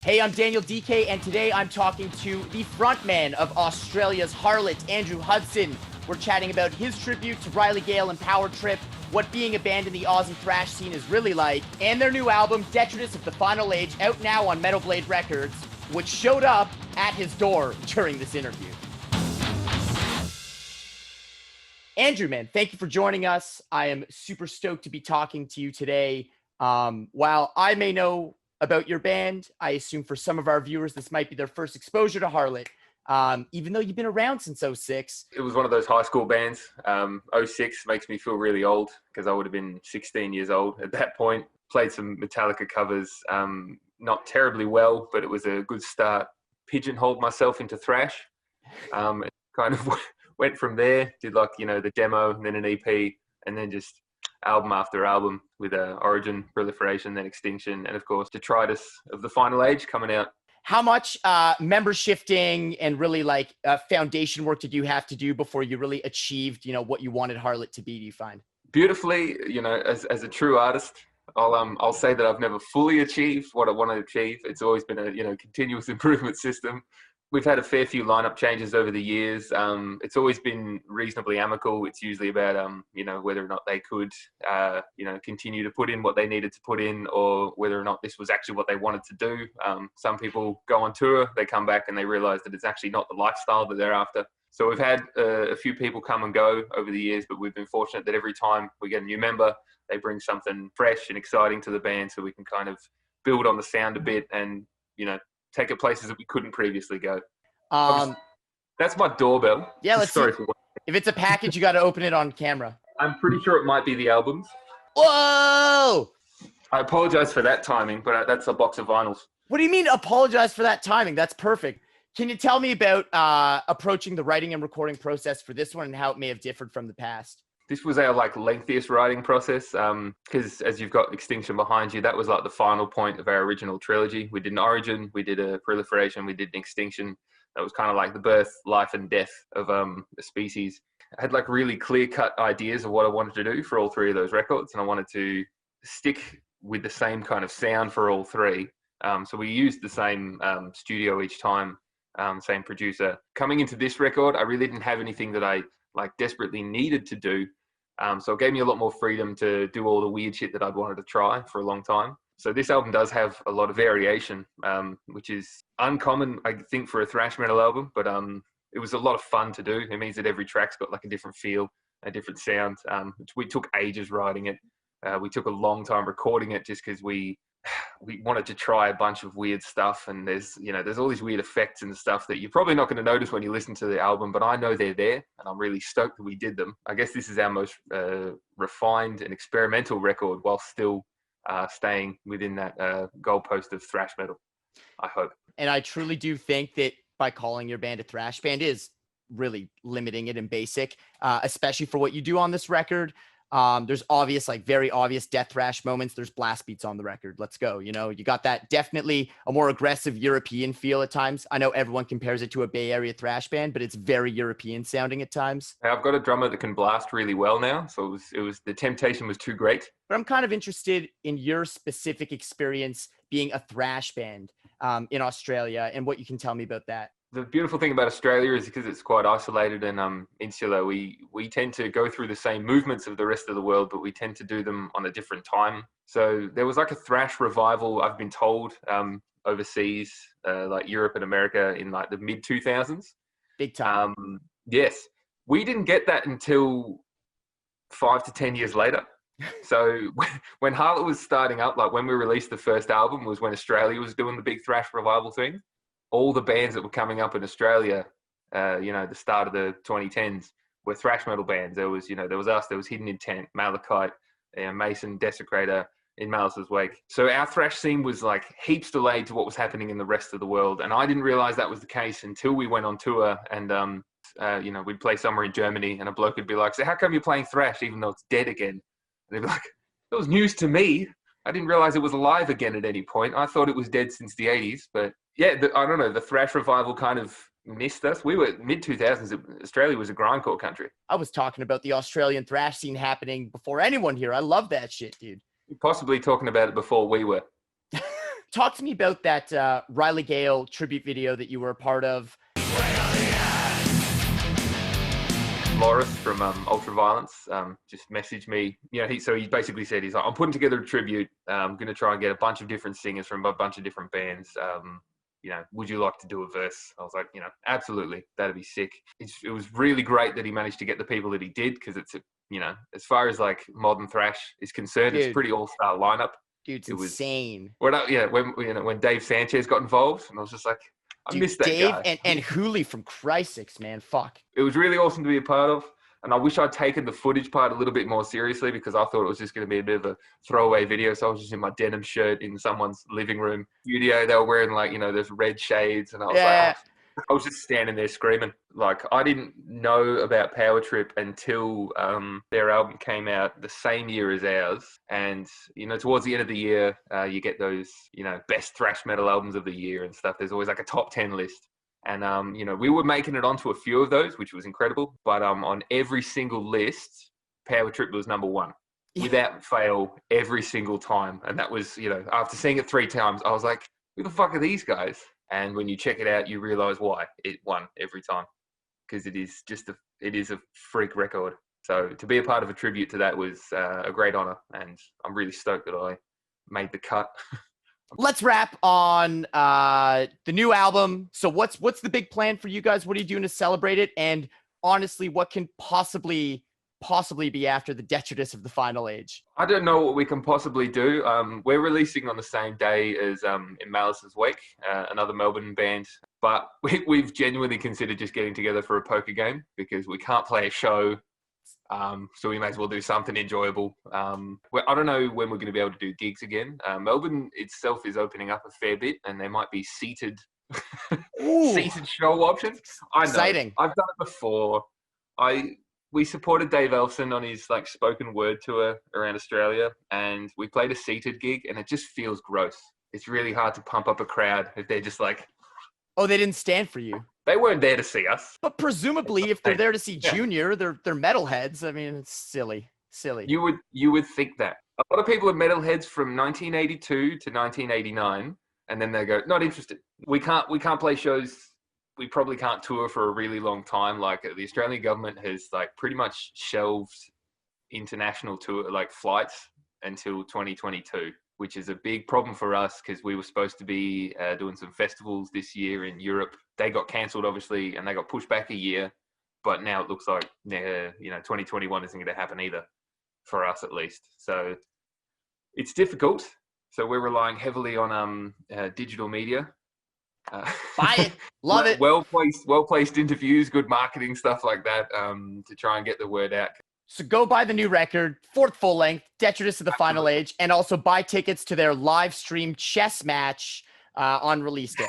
Hey, I'm Daniel Dekay, and today I'm talking to the frontman of Australia's HARLOTT, Andrew Hudson. We're chatting about his tribute to Riley Gale and Power Trip, what being a band in the Aussie thrash scene is really like, and their new album, Detritus of the Final Age, out now on Metal Blade Records, which showed up at his door during this interview. Andrew, man, thank you for joining us. I am super stoked to be talking to you today. While I may know about your band, I assume for some of our viewers, this might be their first exposure to HARLOTT, even though you've been around since 06. It was one of those high school bands. 06 makes me feel really old because I would have been 16 years old at that point. Played some Metallica covers, not terribly well, but it was a good start. Pigeonholed myself into thrash. It kind of went from there, did the demo and then an EP, and then just album after album with Origin, Proliferation, then Extinction, and of course Detritus of the Final Age coming out. How much member shifting and really foundation work did you have to do before you really achieved, what you wanted HARLOTT to be, do you find? Beautifully, as a true artist, I'll say that I've never fully achieved what I want to achieve. It's always been a continuous improvement system. We've had a fair few lineup changes over the years. It's always been reasonably amicable. It's usually about, whether or not they could, continue to put in what they needed to put in, or whether or not this was actually what they wanted to do. Some people go on tour, they come back and they realize that it's actually not the lifestyle that they're after. So we've had a few people come and go over the years, but we've been fortunate that every time we get a new member, they bring something fresh and exciting to the band so we can kind of build on the sound a bit and, take it places that we couldn't previously go. That's my doorbell. Yeah, let's see. If it's a package, you got to open it on camera. I'm pretty sure it might be the albums. Whoa! I apologize for that timing, but that's a box of vinyls. What do you mean apologize for that timing? That's perfect. Can you tell me about approaching the writing and recording process for this one and how it may have differed from the past? This was our lengthiest writing process because as you've got Extinction behind you, that was the final point of our original trilogy. We did an Origin, we did a Proliferation, we did an Extinction. That was kind of the birth, life and death of a species. I had really clear-cut ideas of what I wanted to do for all three of those records, and I wanted to stick with the same kind of sound for all three. So we used the same studio each time, same producer. Coming into this record, I really didn't have anything that I desperately needed to do. So it gave me a lot more freedom to do all the weird shit that I'd wanted to try for a long time. So this album does have a lot of variation, which is uncommon, I think, for a thrash metal album, but it was a lot of fun to do. It means that every track's got a different feel, a different sound. We took ages writing it. We took a long time recording it just because we wanted to try a bunch of weird stuff, and there's all these weird effects and stuff that you're probably not going to notice when you listen to the album, but I know they're there, and I'm really stoked that we did them. I guess this is our most refined and experimental record while still staying within that goalpost of thrash metal, I hope. And I truly do think that by calling your band a thrash band is really limiting it and basic, especially for what you do on this record. There's very obvious death thrash moments. There's blast beats on the record. Let's go. You got that definitely a more aggressive European feel at times. I know everyone compares it to a Bay Area thrash band, but it's very European sounding at times. I've got a drummer that can blast really well now. So it was the temptation was too great. But I'm kind of interested in your specific experience being a thrash band in Australia and what you can tell me about that. The beautiful thing about Australia is because it's quite isolated and insular, we tend to go through the same movements of the rest of the world, but we tend to do them on a different time. So there was a thrash revival, I've been told, overseas, Europe and America in the mid-2000s. Big time. Yes. We didn't get that until 5 to 10 years later. So when HARLOTT was starting up, when we released the first album was when Australia was doing the big thrash revival thing. All the bands that were coming up in Australia, the start of the 2010s, were thrash metal bands. There was us, there was Hidden Intent, Malachite, Mason, Desecrator, in Malice's wake. So our thrash scene was heaps delayed to what was happening in the rest of the world. And I didn't realize that was the case until we went on tour and, we'd play somewhere in Germany and a bloke would be like, so how come you're playing thrash even though it's dead again? And they'd be like, that was news to me. I didn't realize it was alive again at any point. I thought it was dead since the 80s, but yeah, I don't know. The thrash revival kind of missed us. We were mid-2000s. Australia was a grindcore country. I was talking about the Australian thrash scene happening before anyone here. I love that shit, dude. Possibly talking about it before we were. talk to me about that Riley Gale tribute video that you were a part of. Morris from Ultraviolence just messaged me. You know, he basically said, he's like, I'm putting together a tribute. I'm going to try and get a bunch of different singers from a bunch of different bands. You know, would you like to do a verse? I was like, you know, absolutely, that'd be sick. It was really great that he managed to get the people that he did, because it's you know, as far as like modern thrash is concerned, it's pretty all-star lineup. Dude, it's insane. When Dave Sanchez got involved, and I was just like, I missed that Dave guy. and Hooley from Chrysix, man, fuck. It was really awesome to be a part of. And I wish I'd taken the footage part a little bit more seriously, because I thought it was just going to be a bit of a throwaway video. So I was just in my denim shirt in someone's living room studio. They were wearing like, you know, those red shades. And I was like, I was just standing there screaming. Like, I didn't know about Power Trip until their album came out the same year as ours. And, you know, towards the end of the year, you get those, you know, best thrash metal albums of the year and stuff. There's always like a top 10 list. And, you know, we were making it onto a few of those, which was incredible. But on every single list, Power Trip was number one, without fail, every single time. And that was, you know, after seeing it 3 times, I was like, who the fuck are these guys? And when you check it out, you realize why it won every time, because it is a freak record. So to be a part of a tribute to that was a great honor, and I'm really stoked that I made the cut. Let's wrap on the new album. So what's the big plan for you guys? What are you doing to celebrate it? And honestly, what can possibly be after the Detritus of the Final Age? I don't know what we can possibly do. We're releasing on the same day as In Malice's Wake, another Melbourne band. But we've genuinely considered just getting together for a poker game, because we can't play a show. So we may as well do something enjoyable. I don't know when we're going to be able to do gigs again. Melbourne itself is opening up a fair bit, and there might be seated show options. I know. Exciting. I've done it before. We supported Dave Elfson on his like spoken word tour around Australia, and we played a seated gig, and it just feels gross. It's really hard to pump up a crowd if they're just like, oh, they didn't stand for you. They weren't there to see us. But presumably, if they're there to see Junior, they're metalheads. I mean, it's silly. You would think that. A lot of people are metalheads from 1982 to 1989, and then they go, not interested. We can't play shows. We probably can't tour for a really long time. Like, the Australian government has like pretty much shelved international tour like flights until 2022, which is a big problem for us, because we were supposed to be doing some festivals this year in Europe. They got cancelled, obviously, and they got pushed back a year. But now it looks like 2021 isn't going to happen either, for us at least. So it's difficult. So we're relying heavily on digital media. Buy it, love it. Well placed interviews, good marketing, stuff like that, to try and get the word out. So go buy the new record, 4th full length, Detritus of the Final Age, and also buy tickets to their live stream chess match on release day.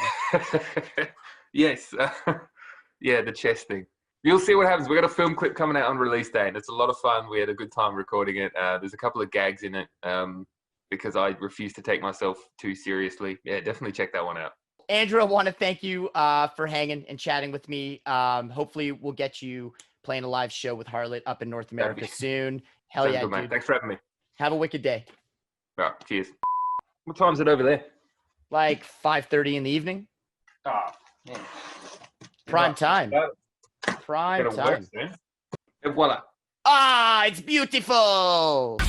Yes, yeah, the chess thing. You'll see what happens. We got a film clip coming out on release day, and it's a lot of fun. We had a good time recording it. There's a couple of gags in it because I refuse to take myself too seriously. Yeah, definitely check that one out. Andrew, I want to thank you for hanging and chatting with me. Hopefully we'll get you playing a live show with HARLOTT up in North America soon. Hell yeah, good, dude. Man. Thanks for having me. Have a wicked day. All right, cheers. What time is it over there? Like 5:30 in the evening. Oh, man. Prime time. Prime time. And voila. Ah, it's beautiful.